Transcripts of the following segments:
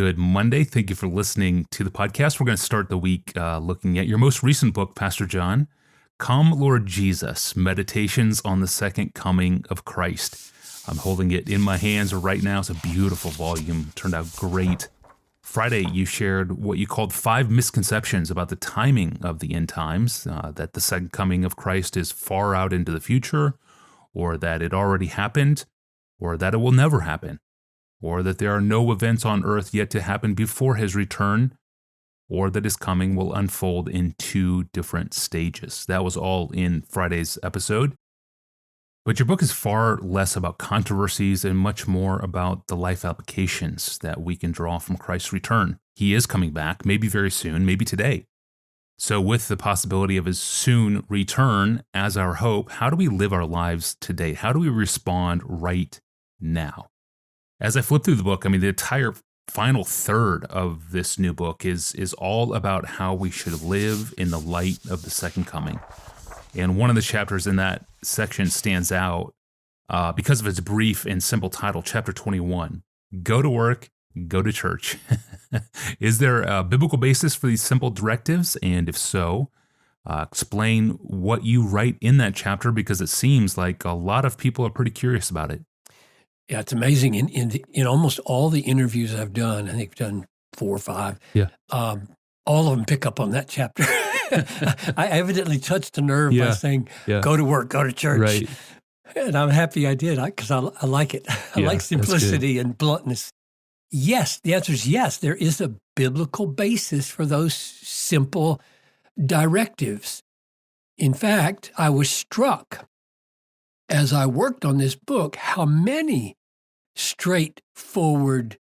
good Monday. Thank you for listening to the podcast. We're going to start the week looking at your most recent book, Pastor John, Come, Lord Jesus, Meditations on the Second Coming of Christ. I'm holding it in my hands right now. It's a beautiful volume. Turned out great. Friday, you shared what you called 5 misconceptions about the timing of the end times, that the second coming of Christ is far out into the future, or that it already happened, or that it will never happen, or that there are no events on earth yet to happen before his return, or that his coming will unfold in 2 different stages. That was all in Friday's episode. But your book is far less about controversies and much more about the life applications that we can draw from Christ's return. He is coming back, maybe very soon, maybe today. So with the possibility of his soon return as our hope, how do we live our lives today? How do we respond right now? As I flip through the book, the entire final third of this new book is all about how we should live in the light of the second coming. And one of the chapters in that section stands out because of its brief and simple title, Chapter 21, Go to Work, Go to Church. Is there a biblical basis for these simple directives? And if so, explain what you write in that chapter, because it seems like a lot of people are pretty curious about it. Yeah, it's amazing. In almost all the interviews I've done, I think I've done 4 or 5. Yeah. All of them pick up on that chapter. I evidently touched a nerve by saying, go to work, go to church. Right. And I'm happy I did because I like it. I like simplicity and bluntness. Yes, the answer is yes. There is a biblical basis for those simple directives. In fact, I was struck as I worked on this book how many straightforward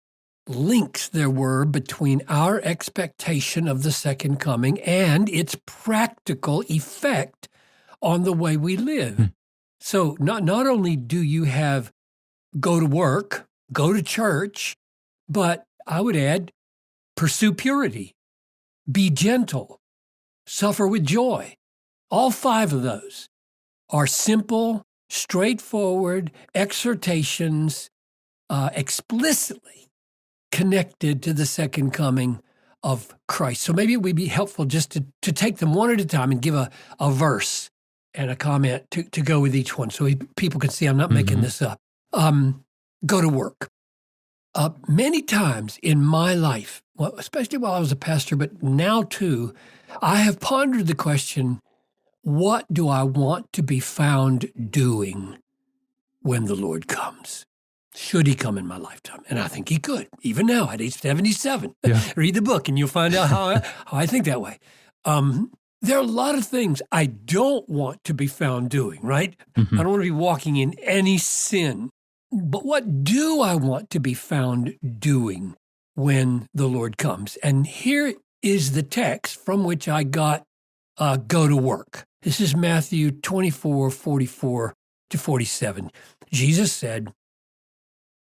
links there were between our expectation of the second coming and its practical effect on the way we live. So not only do you have go to work, go to church, but I would add, pursue purity, be gentle, suffer with joy. All 5 of those are simple, straightforward exhortations explicitly connected to the second coming of Christ. So maybe it would be helpful just to take them one at a time and give a verse and a comment to go with each one so people can see I'm not making this up. Go to work. Many times in my life, well, especially while I was a pastor, but now too, I have pondered the question, what do I want to be found doing when the Lord comes? Should he come in my lifetime? And I think he could, even now at age 77. Yeah. Read the book and you'll find out how I think that way. There are a lot of things I don't want to be found doing, right? I don't want to be walking in any sin. But what do I want to be found doing when the Lord comes? And here is the text from which I got go to work. This is Matthew 24:44 to 47. Jesus said,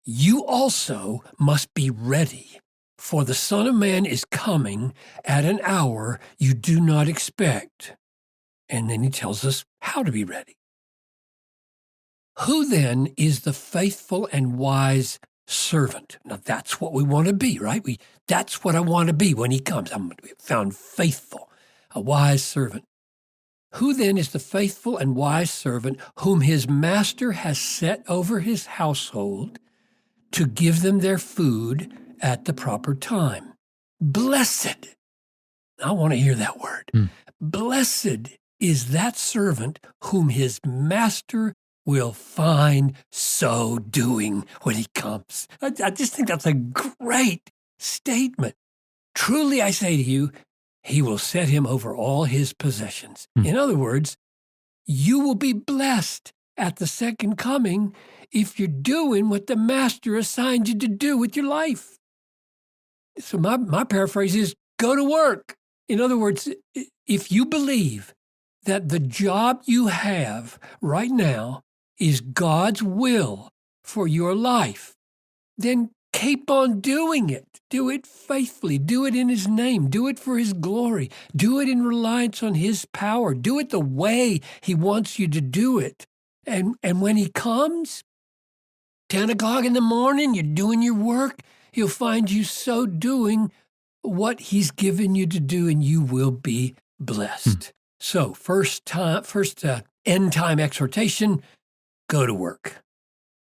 "You also must be ready, for the Son of Man is coming at an hour you do not expect." And then he tells us how to be ready. Who then is the faithful and wise servant? Now that's what we want to be, right? That's what I want to be when he comes. I'm going to be found faithful, a wise servant. Who then is the faithful and wise servant whom his master has set over his household to give them their food at the proper time? Blessed. I want to hear that word. Blessed is that servant whom his master will find so doing when he comes. I just think that's a great statement. Truly I say to you, he will set him over all his possessions. In other words, you will be blessed at the second coming if you're doing what the master assigned you to do with your life. So my paraphrase is, go to work. In other words, if you believe that the job you have right now is God's will for your life, then keep on doing it. Do it faithfully. Do it in his name. Do it for his glory. Do it in reliance on his power. Do it the way he wants you to do it. And when he comes, 10 o'clock in the morning, you're doing your work, He'll find you so doing what he's given you to do, and you will be blessed. So first end time exhortation, go to work.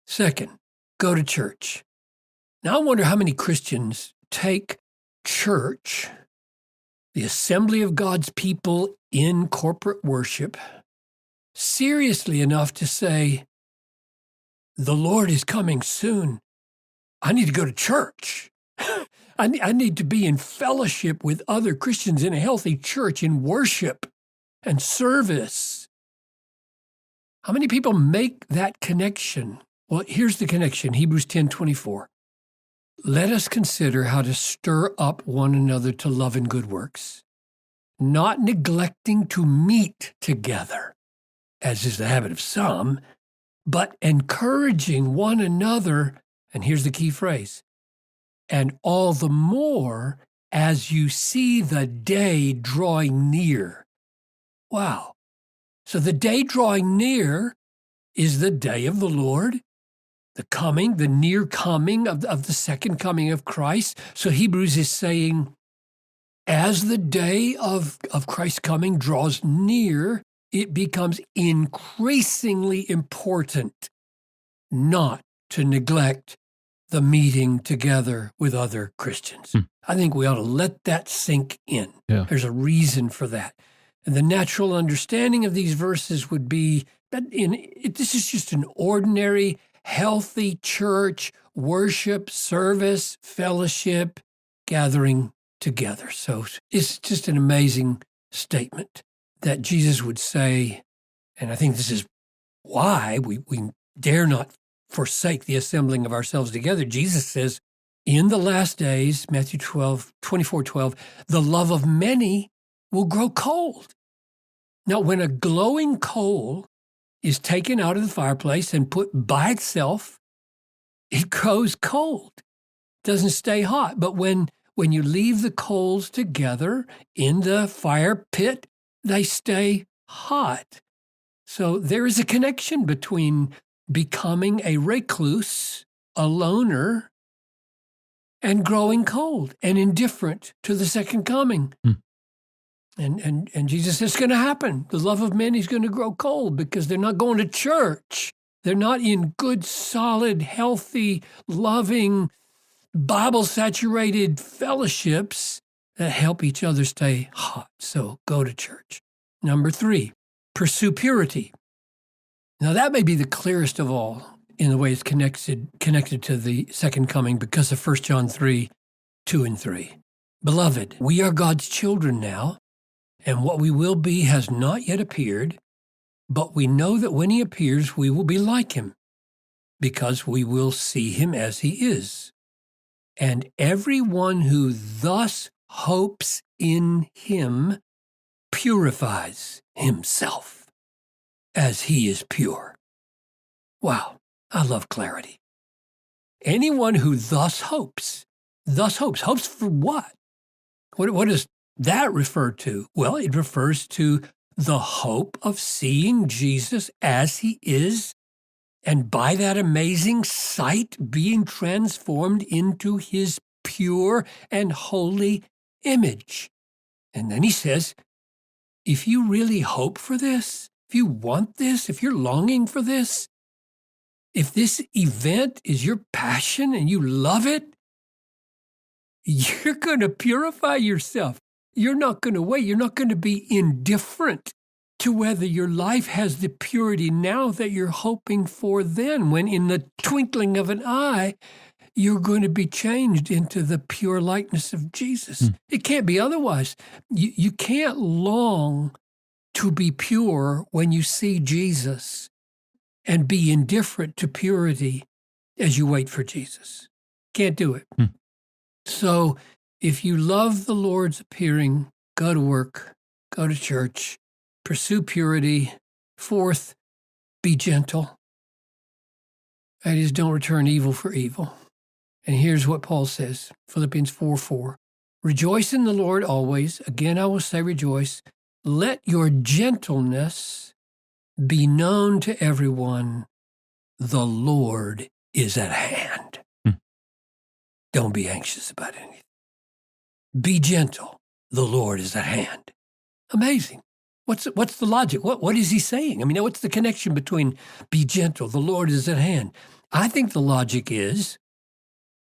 Second, go to church. Now I wonder how many Christians take church, the assembly of God's people in corporate worship, seriously enough to say, the Lord is coming soon. I need to go to church. I need to be in fellowship with other Christians in a healthy church, in worship and service. How many people make that connection? Well, here's the connection, Hebrews 10:24. Let us consider how to stir up one another to love and good works, not neglecting to meet together, as is the habit of some, but encouraging one another, and here's the key phrase, and all the more as you see the day drawing near. Wow. So the day drawing near is the day of the Lord, the near coming of the second coming of Christ. So Hebrews is saying, as the day of Christ's coming draws near, it becomes increasingly important not to neglect the meeting together with other Christians. I think we ought to let that sink in. Yeah. There's a reason for that. And the natural understanding of these verses would be that this is just an ordinary, healthy church, worship, service, fellowship, gathering together. So it's just an amazing statement that Jesus would say, and I think this is why we dare not forsake the assembling of ourselves together. Jesus says, in the last days, Matthew 24:12, the love of many will grow cold. Now, when a glowing coal is taken out of the fireplace and put by itself, it grows cold. It doesn't stay hot. But when you leave the coals together in the fire pit, they stay hot. So there is a connection between becoming a recluse, a loner, and growing cold and indifferent to the second coming. And Jesus says it's going to happen. The love of many is going to grow cold because they're not going to church. They're not in good, solid, healthy, loving, Bible-saturated fellowships that help each other stay hot. So go to church. Number 3, pursue purity. Now that may be the clearest of all in the way it's connected to the second coming because of 1 John 3:2 and 3. Beloved, we are God's children now, and what we will be has not yet appeared, but we know that when he appears, we will be like him, because we will see him as he is. And everyone who thus hopes in him purifies himself as he is pure. Wow, I love clarity. Anyone who thus hopes hopes for what? What does that refer to? Well, it refers to the hope of seeing Jesus as he is, and by that amazing sight being transformed into his pure and holy image. And then he says, if you really hope for this, if you want this, if you're longing for this, if this event is your passion and you love it, you're going to purify yourself. You're not going to wait. You're not going to be indifferent to whether your life has the purity now that you're hoping for then, when in the twinkling of an eye, you're going to be changed into the pure likeness of Jesus. It can't be otherwise. You can't long to be pure when you see Jesus and be indifferent to purity as you wait for Jesus. Can't do it. So if you love the Lord's appearing, go to work, go to church, pursue purity. 4th, be gentle. That is, don't return evil for evil. And here's what Paul says, Philippians 4:4. Rejoice in the Lord always. Again, I will say rejoice. Let your gentleness be known to everyone. The Lord is at hand. Don't be anxious about anything. Be gentle. The Lord is at hand. Amazing. What's the logic? What is he saying? I mean, what's the connection between be gentle, the Lord is at hand? I think the logic is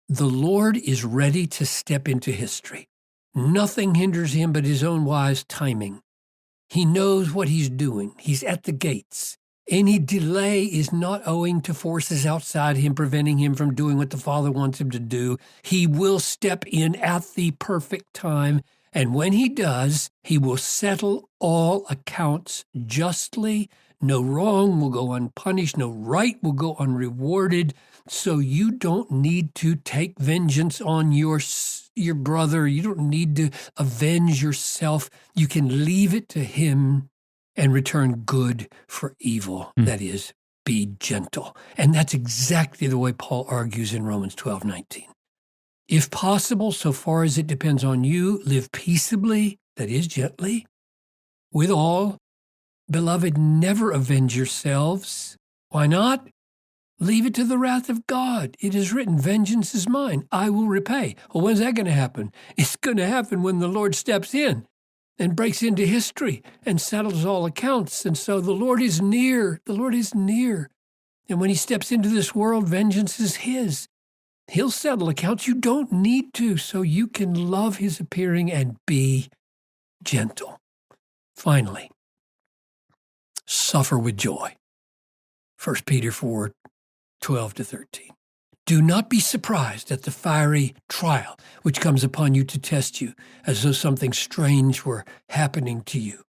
the Lord is ready to step into history. Nothing hinders him but his own wise timing. He knows what he's doing. He's at the gates. Any delay is not owing to forces outside him preventing him from doing what the Father wants him to do. He will step in at the perfect time, and when he does, he will settle all accounts justly. No wrong will go unpunished. No right will go unrewarded. So you don't need to take vengeance on your brother. You don't need to avenge yourself. You can leave it to him and return good for evil. That is, be gentle. And that's exactly the way Paul argues in Romans 12:19. If possible, so far as it depends on you, live peaceably, that is, gently, with all. Beloved, never avenge yourselves. Why not? Leave it to the wrath of God. It is written, vengeance is mine. I will repay. Well, when's that going to happen? It's going to happen when the Lord steps in and breaks into history and settles all accounts. And so the Lord is near. The Lord is near. And when he steps into this world, vengeance is his. He'll settle accounts. You don't need to, so you can love his appearing and be gentle. Finally, suffer with joy. 1 Peter 4:12-13. Do not be surprised at the fiery trial which comes upon you to test you, as though something strange were happening to you.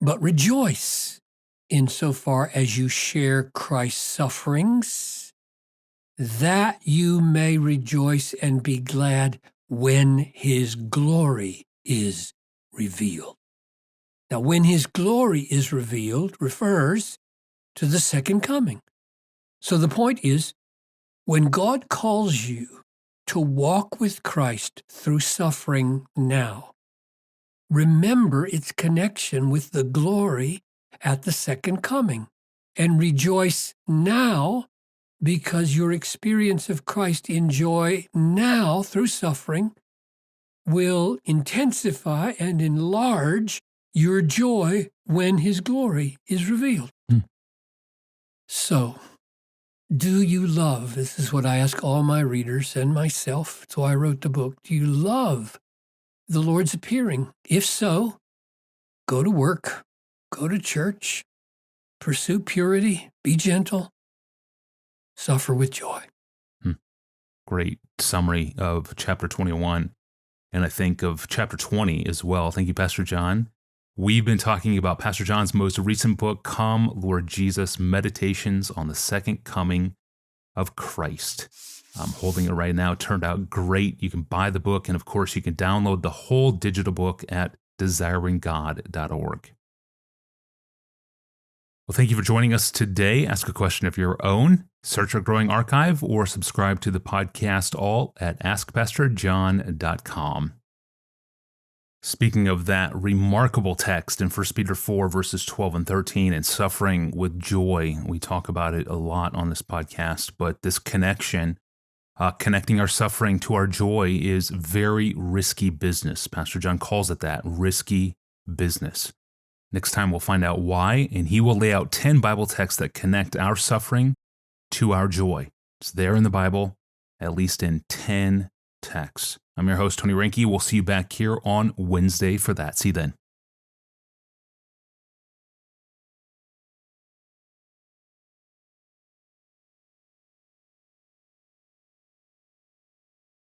But rejoice insofar as you share Christ's sufferings, that you may rejoice and be glad when his glory is revealed. Now, when his glory is revealed refers to the second coming. So the point is, when God calls you to walk with Christ through suffering now, remember its connection with the glory at the second coming, and rejoice now because your experience of Christ in joy now through suffering will intensify and enlarge your joy when his glory is revealed. So, do you love? This is what I ask all my readers and myself. So I wrote the book. Do you love the Lord's appearing? If so, go to work, go to church, pursue purity, be gentle, suffer with joy. Great summary of chapter 21. And I think of chapter 20 as well. Thank you, Pastor John. We've been talking about Pastor John's most recent book, Come, Lord Jesus, Meditations on the Second Coming of Christ. I'm holding it right now. It turned out great. You can buy the book, and of course, you can download the whole digital book at desiringgod.org. Well, thank you for joining us today. Ask a question of your own, search our growing archive, or subscribe to the podcast all at askpastorjohn.com. Speaking of that remarkable text in 1 Peter 4, verses 12 and 13, and suffering with joy, we talk about it a lot on this podcast, but this connection, connecting our suffering to our joy is very risky business. Pastor John calls it that, risky business. Next time we'll find out why, and he will lay out 10 Bible texts that connect our suffering to our joy. It's there in the Bible, at least in 10 texts. I'm your host, Tony Reinke. We'll see you back here on Wednesday for that. See you then.